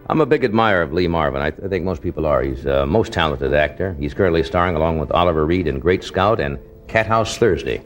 I'm a big admirer of Lee Marvin. I think most people are. He's a most talented actor. He's currently starring along with Oliver Reed in Great Scout and Cathouse Thursday.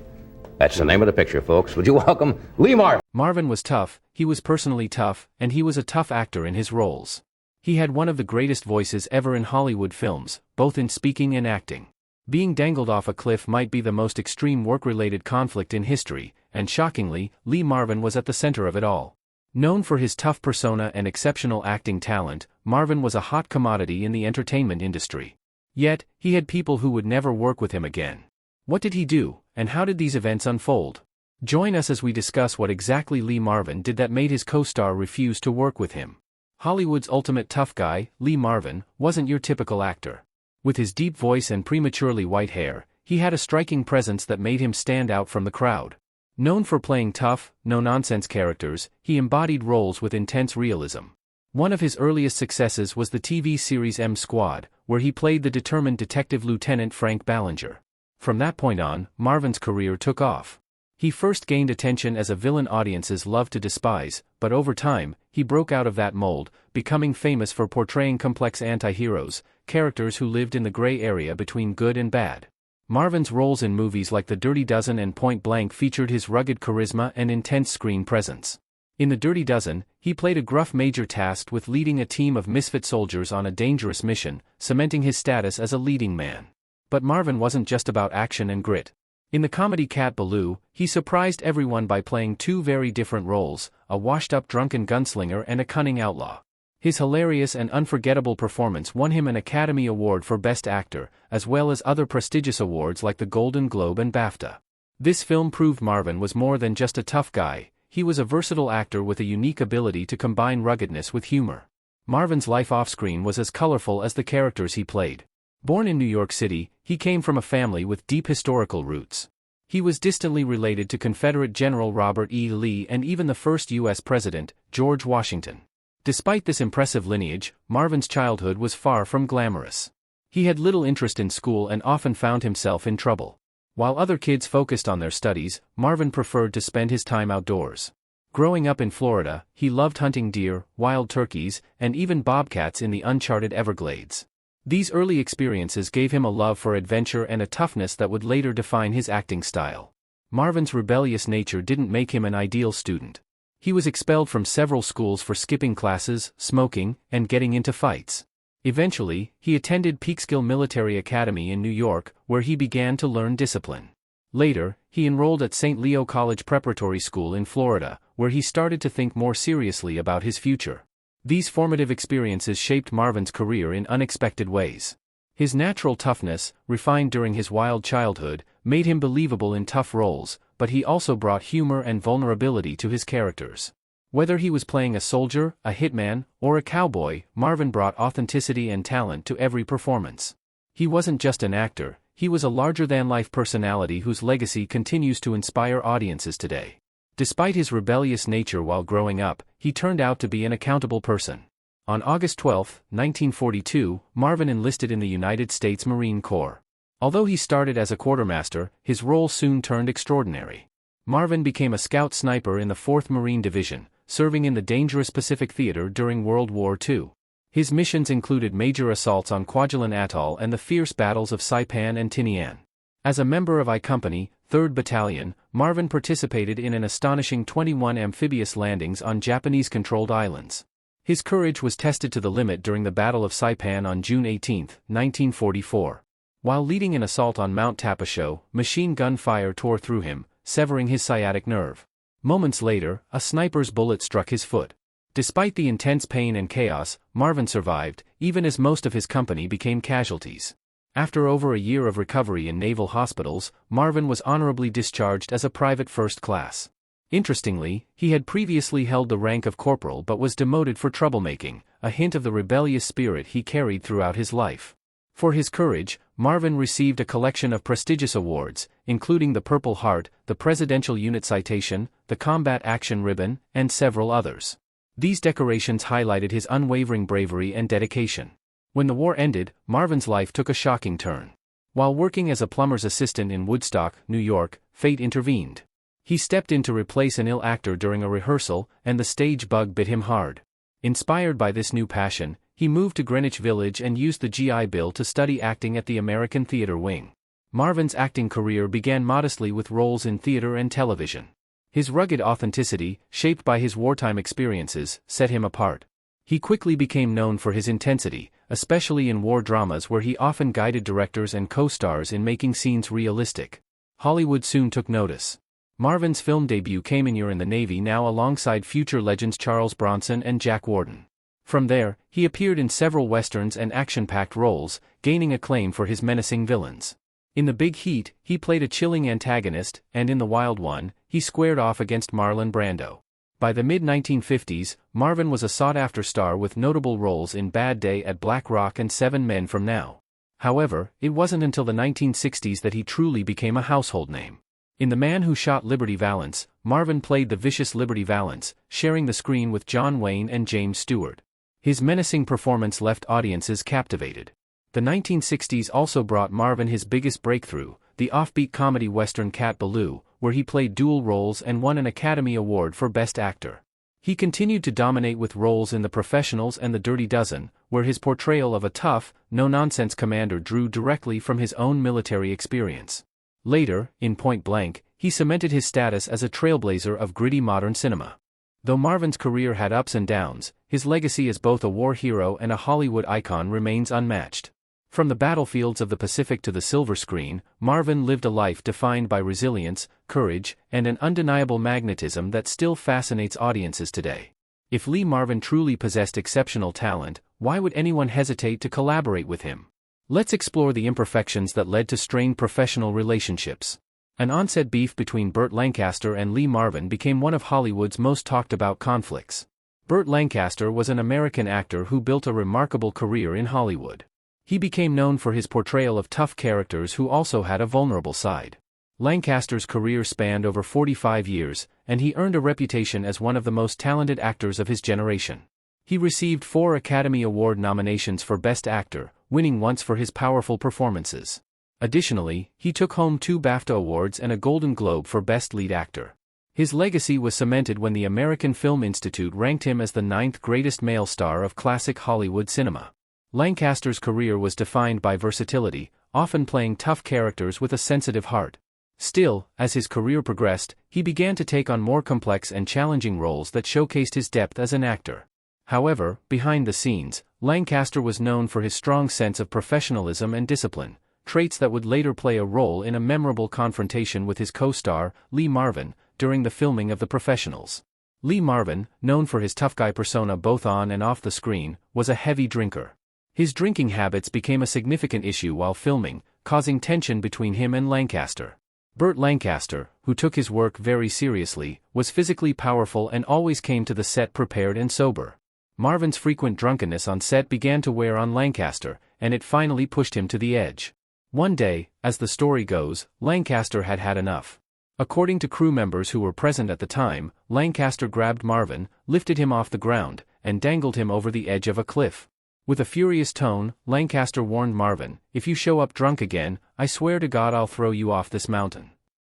That's the name of the picture, folks. Would you welcome Lee Marvin? Marvin was tough, he was personally tough, and he was a tough actor in his roles. He had one of the greatest voices ever in Hollywood films, both in speaking and acting. Being dangled off a cliff might be the most extreme work-related conflict in history, and shockingly, Lee Marvin was at the center of it all. Known for his tough persona and exceptional acting talent, Marvin was a hot commodity in the entertainment industry. Yet, he had people who would never work with him again. What did he do, and how did these events unfold? Join us as we discuss what exactly Lee Marvin did that made his co-star refuse to work with him. Hollywood's ultimate tough guy, Lee Marvin, wasn't your typical actor. With his deep voice and prematurely white hair, he had a striking presence that made him stand out from the crowd. Known for playing tough, no-nonsense characters, he embodied roles with intense realism. One of his earliest successes was the TV series M Squad, where he played the determined detective Lieutenant Frank Ballinger. From that point on, Marvin's career took off. He first gained attention as a villain audiences loved to despise, but over time, he broke out of that mold, becoming famous for portraying complex anti-heroes, characters who lived in the gray area between good and bad. Marvin's roles in movies like The Dirty Dozen and Point Blank featured his rugged charisma and intense screen presence. In The Dirty Dozen, he played a gruff major tasked with leading a team of misfit soldiers on a dangerous mission, cementing his status as a leading man. But Marvin wasn't just about action and grit. In the comedy Cat Ballou, he surprised everyone by playing two very different roles, a washed-up drunken gunslinger and a cunning outlaw. His hilarious and unforgettable performance won him an Academy Award for Best Actor, as well as other prestigious awards like the Golden Globe and BAFTA. This film proved Marvin was more than just a tough guy, he was a versatile actor with a unique ability to combine ruggedness with humor. Marvin's life off-screen was as colorful as the characters he played. Born in New York City, he came from a family with deep historical roots. He was distantly related to Confederate General Robert E. Lee and even the first U.S. President, George Washington. Despite this impressive lineage, Marvin's childhood was far from glamorous. He had little interest in school and often found himself in trouble. While other kids focused on their studies, Marvin preferred to spend his time outdoors. Growing up in Florida, he loved hunting deer, wild turkeys, and even bobcats in the uncharted Everglades. These early experiences gave him a love for adventure and a toughness that would later define his acting style. Marvin's rebellious nature didn't make him an ideal student. He was expelled from several schools for skipping classes, smoking, and getting into fights. Eventually, he attended Peekskill Military Academy in New York, where he began to learn discipline. Later, he enrolled at St. Leo College Preparatory School in Florida, where he started to think more seriously about his future. These formative experiences shaped Marvin's career in unexpected ways. His natural toughness, refined during his wild childhood, made him believable in tough roles, but he also brought humor and vulnerability to his characters. Whether he was playing a soldier, a hitman, or a cowboy, Marvin brought authenticity and talent to every performance. He wasn't just an actor, he was a larger-than-life personality whose legacy continues to inspire audiences today. Despite his rebellious nature while growing up, he turned out to be an accountable person. On August 12, 1942, Marvin enlisted in the United States Marine Corps. Although he started as a quartermaster, his role soon turned extraordinary. Marvin became a scout sniper in the 4th Marine Division, serving in the dangerous Pacific Theater during World War II. His missions included major assaults on Kwajalein Atoll and the fierce battles of Saipan and Tinian. As a member of I Company, 3rd Battalion, Marvin participated in an astonishing 21 amphibious landings on Japanese-controlled islands. His courage was tested to the limit during the Battle of Saipan on June 18, 1944. While leading an assault on Mount Tapasho, machine gun fire tore through him, severing his sciatic nerve. Moments later, a sniper's bullet struck his foot. Despite the intense pain and chaos, Marvin survived, even as most of his company became casualties. After over a year of recovery in naval hospitals, Marvin was honorably discharged as a private first class. Interestingly, he had previously held the rank of corporal but was demoted for troublemaking, a hint of the rebellious spirit he carried throughout his life. For his courage, Marvin received a collection of prestigious awards, including the Purple Heart, the Presidential Unit Citation, the Combat Action Ribbon, and several others. These decorations highlighted his unwavering bravery and dedication. When the war ended, Marvin's life took a shocking turn. While working as a plumber's assistant in Woodstock, New York, fate intervened. He stepped in to replace an ill actor during a rehearsal, and the stage bug bit him hard. Inspired by this new passion, he moved to Greenwich Village and used the GI Bill to study acting at the American Theatre Wing. Marvin's acting career began modestly with roles in theater and television. His rugged authenticity, shaped by his wartime experiences, set him apart. He quickly became known for his intensity, especially in war dramas where he often guided directors and co-stars in making scenes realistic. Hollywood soon took notice. Marvin's film debut came in the Navy now alongside future legends Charles Bronson and Jack Warden. From there, he appeared in several westerns and action-packed roles, gaining acclaim for his menacing villains. In The Big Heat, he played a chilling antagonist, and in The Wild One, he squared off against Marlon Brando. By the mid-1950s, Marvin was a sought-after star with notable roles in Bad Day at Black Rock and 7 Men from Now. However, it wasn't until the 1960s that he truly became a household name. In The Man Who Shot Liberty Valance, Marvin played the vicious Liberty Valance, sharing the screen with John Wayne and James Stewart. His menacing performance left audiences captivated. The 1960s also brought Marvin his biggest breakthrough, the offbeat comedy western Cat Ballou, where he played dual roles and won an Academy Award for Best Actor. He continued to dominate with roles in The Professionals and The Dirty Dozen, where his portrayal of a tough, no-nonsense commander drew directly from his own military experience. Later, in Point Blank, he cemented his status as a trailblazer of gritty modern cinema. Though Marvin's career had ups and downs, his legacy as both a war hero and a Hollywood icon remains unmatched. From the battlefields of the Pacific to the silver screen, Marvin lived a life defined by resilience, courage, and an undeniable magnetism that still fascinates audiences today. If Lee Marvin truly possessed exceptional talent, why would anyone hesitate to collaborate with him? Let's explore the imperfections that led to strained professional relationships. An on-set beef between Burt Lancaster and Lee Marvin became one of Hollywood's most talked-about conflicts. Burt Lancaster was an American actor who built a remarkable career in Hollywood. He became known for his portrayal of tough characters who also had a vulnerable side. Lancaster's career spanned over 45 years, and he earned a reputation as one of the most talented actors of his generation. He received 4 Academy Award nominations for Best Actor, winning once for his powerful performances. Additionally, he took home 2 BAFTA Awards and a Golden Globe for Best Lead Actor. His legacy was cemented when the American Film Institute ranked him as the 9th greatest male star of classic Hollywood cinema. Lancaster's career was defined by versatility, often playing tough characters with a sensitive heart. Still, as his career progressed, he began to take on more complex and challenging roles that showcased his depth as an actor. However, behind the scenes, Lancaster was known for his strong sense of professionalism and discipline, traits that would later play a role in a memorable confrontation with his co-star, Lee Marvin, during the filming of The Professionals. Lee Marvin, known for his tough guy persona both on and off the screen, was a heavy drinker. His drinking habits became a significant issue while filming, causing tension between him and Lancaster. Burt Lancaster, who took his work very seriously, was physically powerful and always came to the set prepared and sober. Marvin's frequent drunkenness on set began to wear on Lancaster, and it finally pushed him to the edge. One day, as the story goes, Lancaster had had enough. According to crew members who were present at the time, Lancaster grabbed Marvin, lifted him off the ground, and dangled him over the edge of a cliff. With a furious tone, Lancaster warned Marvin, "If you show up drunk again, I swear to God I'll throw you off this mountain."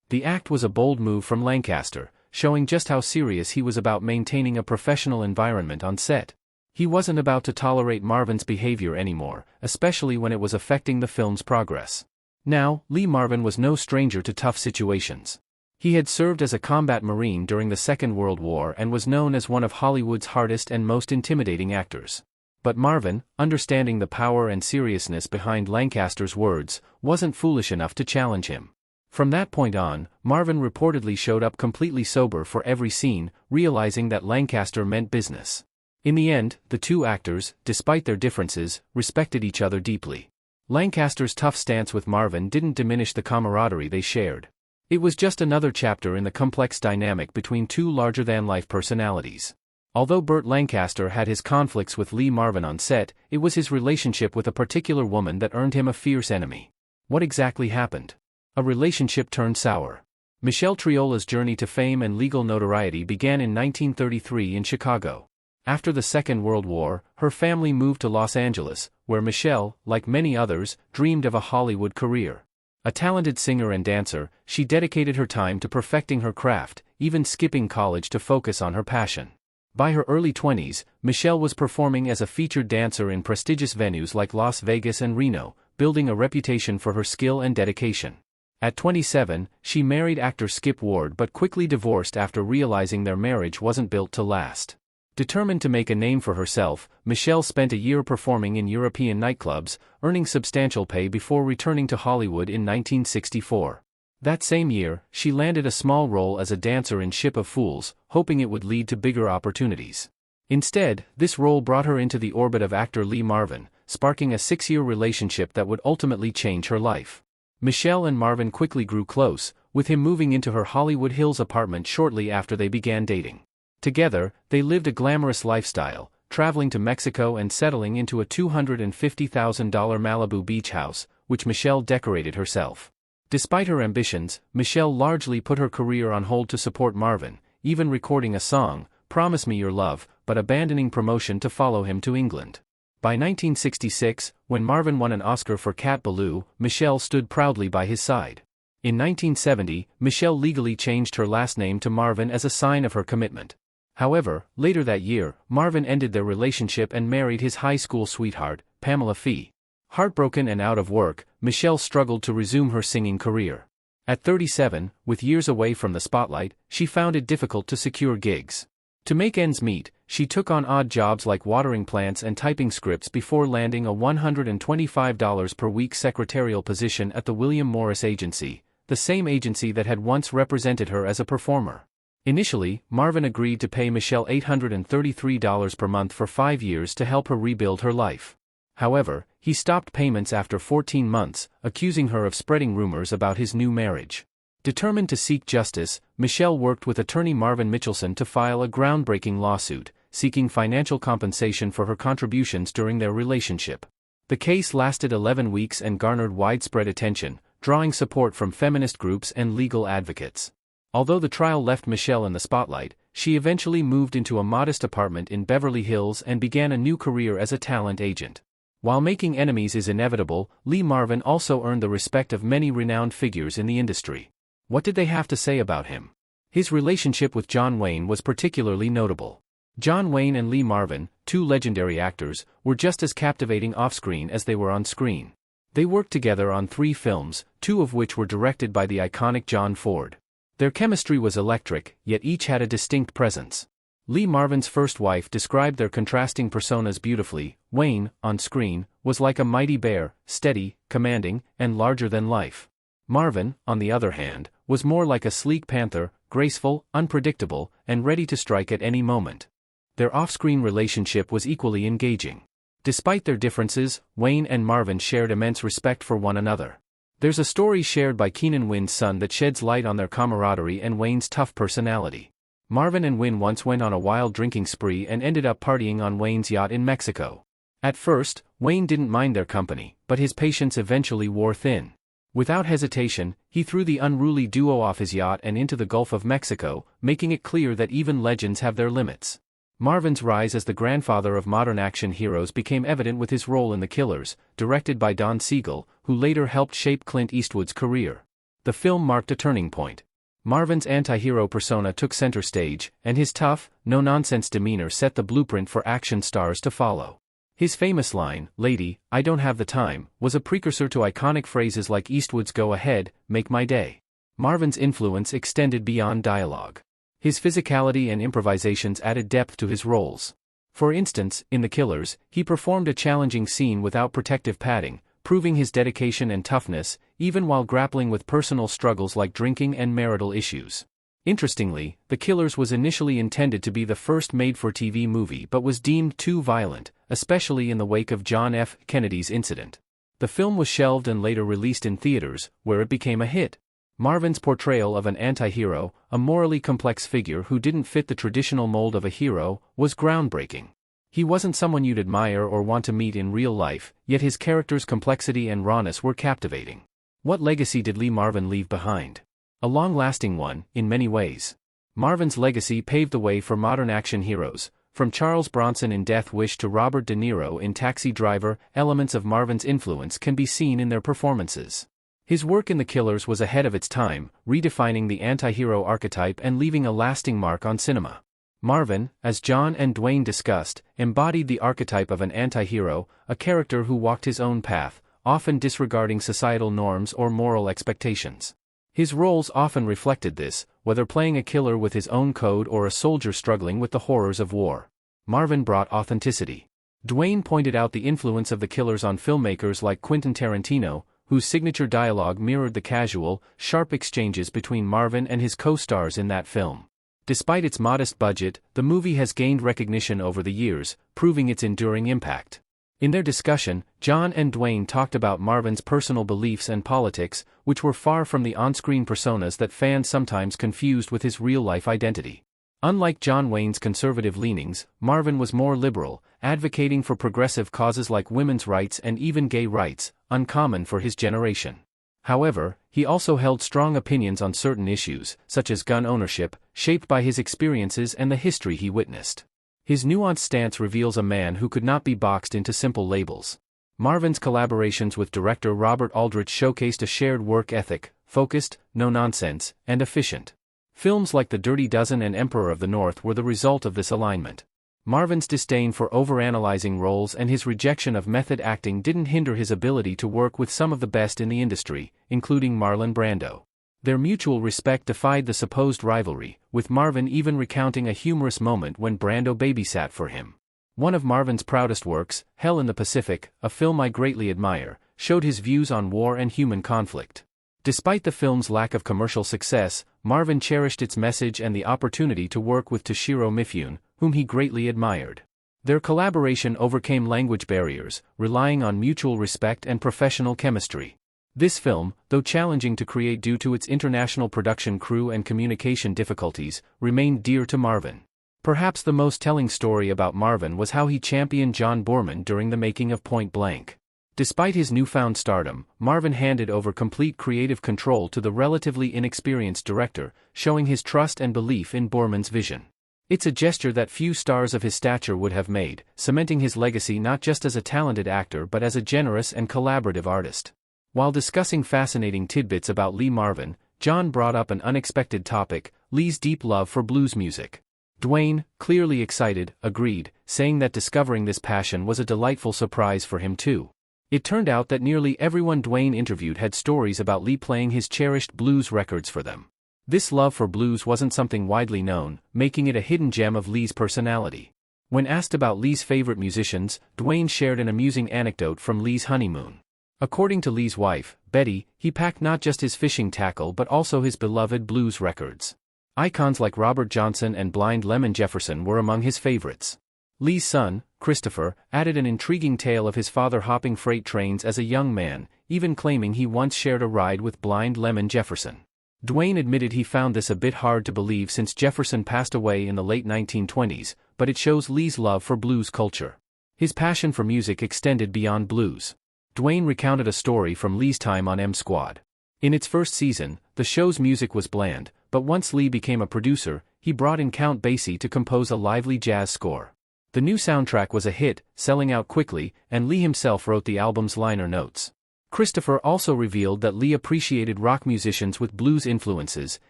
The act was a bold move from Lancaster, showing just how serious he was about maintaining a professional environment on set. He wasn't about to tolerate Marvin's behavior anymore, especially when it was affecting the film's progress. Now, Lee Marvin was no stranger to tough situations. He had served as a combat marine during the Second World War and was known as one of Hollywood's hardest and most intimidating actors. But Marvin, understanding the power and seriousness behind Lancaster's words, wasn't foolish enough to challenge him. From that point on, Marvin reportedly showed up completely sober for every scene, realizing that Lancaster meant business. In the end, the two actors, despite their differences, respected each other deeply. Lancaster's tough stance with Marvin didn't diminish the camaraderie they shared. It was just another chapter in the complex dynamic between two larger-than-life personalities. Although Burt Lancaster had his conflicts with Lee Marvin on set, it was his relationship with a particular woman that earned him a fierce enemy. What exactly happened? A relationship turned sour. Michelle Triola's journey to fame and legal notoriety began in 1933 in Chicago. After the Second World War, her family moved to Los Angeles, where Michelle, like many others, dreamed of a Hollywood career. A talented singer and dancer, she dedicated her time to perfecting her craft, even skipping college to focus on her passion. By her early 20s, Michelle was performing as a featured dancer in prestigious venues like Las Vegas and Reno, building a reputation for her skill and dedication. At 27, she married actor Skip Ward but quickly divorced after realizing their marriage wasn't built to last. Determined to make a name for herself, Michelle spent a year performing in European nightclubs, earning substantial pay before returning to Hollywood in 1964. That same year, she landed a small role as a dancer in Ship of Fools, hoping it would lead to bigger opportunities. Instead, this role brought her into the orbit of actor Lee Marvin, sparking a 6-year relationship that would ultimately change her life. Michelle and Marvin quickly grew close, with him moving into her Hollywood Hills apartment shortly after they began dating. Together, they lived a glamorous lifestyle, traveling to Mexico and settling into a $250,000 Malibu beach house, which Michelle decorated herself. Despite her ambitions, Michelle largely put her career on hold to support Marvin, even recording a song, Promise Me Your Love, but abandoning promotion to follow him to England. By 1966, when Marvin won an Oscar for Cat Ballou, Michelle stood proudly by his side. In 1970, Michelle legally changed her last name to Marvin as a sign of her commitment. However, later that year, Marvin ended their relationship and married his high school sweetheart, Pamela Fee. Heartbroken and out of work, Michelle struggled to resume her singing career. At 37, with years away from the spotlight, she found it difficult to secure gigs. To make ends meet, she took on odd jobs like watering plants and typing scripts before landing a $125 per week secretarial position at the William Morris Agency, the same agency that had once represented her as a performer. Initially, Marvin agreed to pay Michelle $833 per month for 5 years to help her rebuild her life. However, he stopped payments after 14 months, accusing her of spreading rumors about his new marriage. Determined to seek justice, Michelle worked with attorney Marvin Mitchelson to file a groundbreaking lawsuit, seeking financial compensation for her contributions during their relationship. The case lasted 11 weeks and garnered widespread attention, drawing support from feminist groups and legal advocates. Although the trial left Michelle in the spotlight, she eventually moved into a modest apartment in Beverly Hills and began a new career as a talent agent. While making enemies is inevitable, Lee Marvin also earned the respect of many renowned figures in the industry. What did they have to say about him? His relationship with John Wayne was particularly notable. John Wayne and Lee Marvin, two legendary actors, were just as captivating off-screen as they were on-screen. They worked together on 3 films, 2 of which were directed by the iconic John Ford. Their chemistry was electric, yet each had a distinct presence. Lee Marvin's first wife described their contrasting personas beautifully. Wayne, on screen, was like a mighty bear, steady, commanding, and larger than life. Marvin, on the other hand, was more like a sleek panther, graceful, unpredictable, and ready to strike at any moment. Their off-screen relationship was equally engaging. Despite their differences, Wayne and Marvin shared immense respect for one another. There's a story shared by Keenan Wynne's son that sheds light on their camaraderie and Wayne's tough personality. Marvin and Wynne once went on a wild drinking spree and ended up partying on Wayne's yacht in Mexico. At first, Wayne didn't mind their company, but his patience eventually wore thin. Without hesitation, he threw the unruly duo off his yacht and into the Gulf of Mexico, making it clear that even legends have their limits. Marvin's rise as the grandfather of modern action heroes became evident with his role in The Killers, directed by Don Siegel, who later helped shape Clint Eastwood's career. The film marked a turning point. Marvin's anti-hero persona took center stage, and his tough, no-nonsense demeanor set the blueprint for action stars to follow. His famous line, "Lady, I don't have the time," was a precursor to iconic phrases like Eastwood's "Go ahead, make my day." Marvin's influence extended beyond dialogue. His physicality and improvisations added depth to his roles. For instance, in The Killers, he performed a challenging scene without protective padding, proving his dedication and toughness, even while grappling with personal struggles like drinking and marital issues. Interestingly, The Killers was initially intended to be the first made-for-TV movie but was deemed too violent, especially in the wake of John F. Kennedy's incident. The film was shelved and later released in theaters, where it became a hit. Marvin's portrayal of an anti-hero, a morally complex figure who didn't fit the traditional mold of a hero, was groundbreaking. He wasn't someone you'd admire or want to meet in real life, yet his character's complexity and rawness were captivating. What legacy did Lee Marvin leave behind? A long-lasting one, in many ways. Marvin's legacy paved the way for modern action heroes. From Charles Bronson in Death Wish to Robert De Niro in Taxi Driver, elements of Marvin's influence can be seen in their performances. His work in The Killers was ahead of its time, redefining the anti-hero archetype and leaving a lasting mark on cinema. Marvin, as John and Dwayne discussed, embodied the archetype of an anti-hero, a character who walked his own path, often disregarding societal norms or moral expectations. His roles often reflected this, whether playing a killer with his own code or a soldier struggling with the horrors of war. Marvin brought authenticity. Dwayne pointed out the influence of the killers on filmmakers like Quentin Tarantino, whose signature dialogue mirrored the casual, sharp exchanges between Marvin and his co-stars in that film. Despite its modest budget, the movie has gained recognition over the years, proving its enduring impact. In their discussion, John and Dwayne talked about Marvin's personal beliefs and politics, which were far from the on-screen personas that fans sometimes confused with his real-life identity. Unlike John Wayne's conservative leanings, Marvin was more liberal, advocating for progressive causes like women's rights and even gay rights, uncommon for his generation. However, he also held strong opinions on certain issues, such as gun ownership, shaped by his experiences and the history he witnessed. His nuanced stance reveals a man who could not be boxed into simple labels. Marvin's collaborations with director Robert Aldrich showcased a shared work ethic, focused, no-nonsense, and efficient. Films like The Dirty Dozen and Emperor of the North were the result of this alignment. Marvin's disdain for overanalyzing roles and his rejection of method acting didn't hinder his ability to work with some of the best in the industry, including Marlon Brando. Their mutual respect defied the supposed rivalry, with Marvin even recounting a humorous moment when Brando babysat for him. One of Marvin's proudest works, Hell in the Pacific, a film I greatly admire, showed his views on war and human conflict. Despite the film's lack of commercial success, Marvin cherished its message and the opportunity to work with Toshiro Mifune, whom he greatly admired. Their collaboration overcame language barriers, relying on mutual respect and professional chemistry. This film, though challenging to create due to its international production crew and communication difficulties, remained dear to Marvin. Perhaps the most telling story about Marvin was how he championed John Boorman during the making of Point Blank. Despite his newfound stardom, Marvin handed over complete creative control to the relatively inexperienced director, showing his trust and belief in Boorman's vision. It's a gesture that few stars of his stature would have made, cementing his legacy not just as a talented actor but as a generous and collaborative artist. While discussing fascinating tidbits about Lee Marvin, John brought up an unexpected topic: Lee's deep love for blues music. Dwayne, clearly excited, agreed, saying that discovering this passion was a delightful surprise for him too. It turned out that nearly everyone Dwayne interviewed had stories about Lee playing his cherished blues records for them. This love for blues wasn't something widely known, making it a hidden gem of Lee's personality. When asked about Lee's favorite musicians, Dwayne shared an amusing anecdote from Lee's honeymoon. According to Lee's wife, Betty, he packed not just his fishing tackle but also his beloved blues records. Icons like Robert Johnson and Blind Lemon Jefferson were among his favorites. Lee's son, Christopher, added an intriguing tale of his father hopping freight trains as a young man, even claiming he once shared a ride with Blind Lemon Jefferson. Dwayne admitted he found this a bit hard to believe since Jefferson passed away in the late 1920s, but it shows Lee's love for blues culture. His passion for music extended beyond blues. Dwayne recounted a story from Lee's time on M Squad. In its first season, the show's music was bland, but once Lee became a producer, he brought in Count Basie to compose a lively jazz score. The new soundtrack was a hit, selling out quickly, and Lee himself wrote the album's liner notes. Christopher also revealed that Lee appreciated rock musicians with blues influences,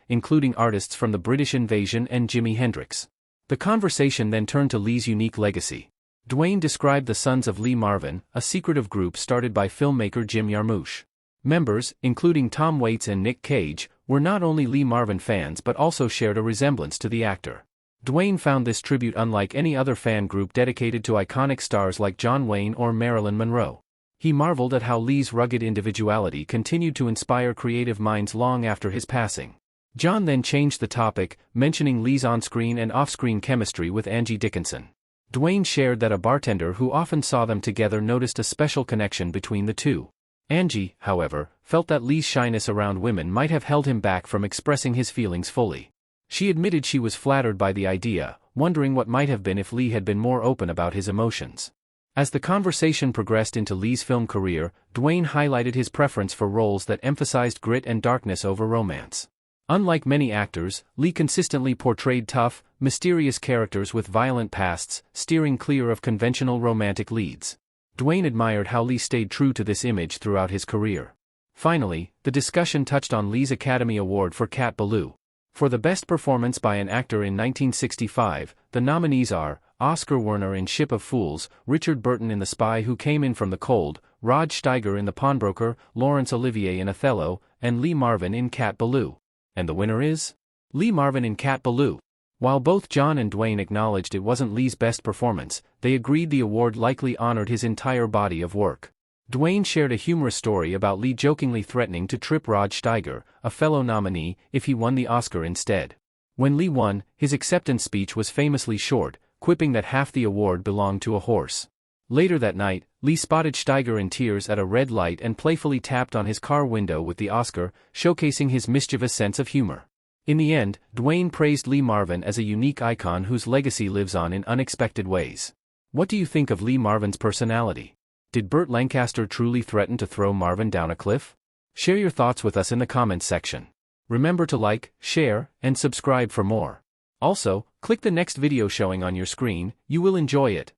including artists from the British Invasion and Jimi Hendrix. The conversation then turned to Lee's unique legacy. Dwayne described the Sons of Lee Marvin, a secretive group started by filmmaker Jim Jarmusch. Members, including Tom Waits and Nick Cage, were not only Lee Marvin fans but also shared a resemblance to the actor. Dwayne found this tribute unlike any other fan group dedicated to iconic stars like John Wayne or Marilyn Monroe. He marveled at how Lee's rugged individuality continued to inspire creative minds long after his passing. John then changed the topic, mentioning Lee's on-screen and off-screen chemistry with Angie Dickinson. Dwayne shared that a bartender who often saw them together noticed a special connection between the two. Angie, however, felt that Lee's shyness around women might have held him back from expressing his feelings fully. She admitted she was flattered by the idea, wondering what might have been if Lee had been more open about his emotions. As the conversation progressed into Lee's film career, Dwayne highlighted his preference for roles that emphasized grit and darkness over romance. Unlike many actors, Lee consistently portrayed tough, mysterious characters with violent pasts, steering clear of conventional romantic leads. Dwayne admired how Lee stayed true to this image throughout his career. Finally, the discussion touched on Lee's Academy Award for Cat Ballou. For the best performance by an actor in 1965, the nominees are Oscar Werner in Ship of Fools, Richard Burton in The Spy Who Came in from the Cold, Rod Steiger in The Pawnbroker, Laurence Olivier in Othello, and Lee Marvin in Cat Ballou. And the winner is Lee Marvin in Cat Ballou. While both John and Dwayne acknowledged it wasn't Lee's best performance, they agreed the award likely honored his entire body of work. Dwayne shared a humorous story about Lee jokingly threatening to trip Rod Steiger, a fellow nominee, if he won the Oscar instead. When Lee won, his acceptance speech was famously short, quipping that half the award belonged to a horse. Later that night, Lee spotted Steiger in tears at a red light and playfully tapped on his car window with the Oscar, showcasing his mischievous sense of humor. In the end, Dwayne praised Lee Marvin as a unique icon whose legacy lives on in unexpected ways. What do you think of Lee Marvin's personality? Did Burt Lancaster truly threaten to throw Marvin down a cliff? Share your thoughts with us in the comments section. Remember to like, share, and subscribe for more. Also, click the next video showing on your screen, you will enjoy it.